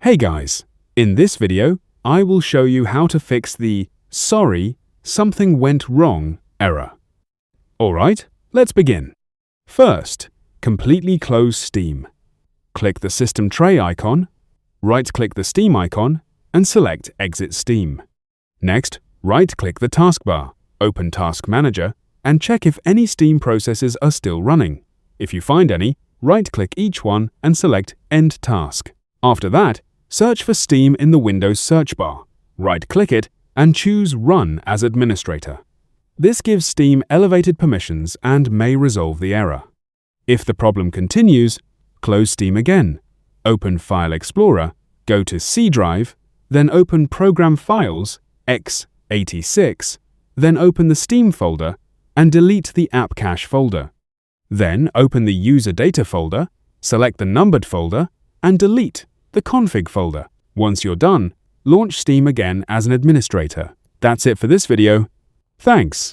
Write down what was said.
Hey guys, in this video, I will show you how to fix the "Sorry, something went wrong" error. Alright, let's begin. First, completely close Steam. Click the System Tray icon, right-click the Steam icon, and select Exit Steam. Next, right-click the taskbar, open Task Manager, and check if any Steam processes are still running. If you find any, right-click each one and select End Task. After that, search for Steam in the Windows search bar, right-click it, and choose Run as Administrator. This gives Steam elevated permissions and may resolve the error. If the problem continues, close Steam again, open File Explorer, go to C Drive, then open Program Files, x86, then open the Steam folder, and delete the App Cache folder. Then open the User Data folder, select the Numbered folder, and delete the Config folder. Once you're done, launch Steam again as an administrator. That's it for this video. Thanks.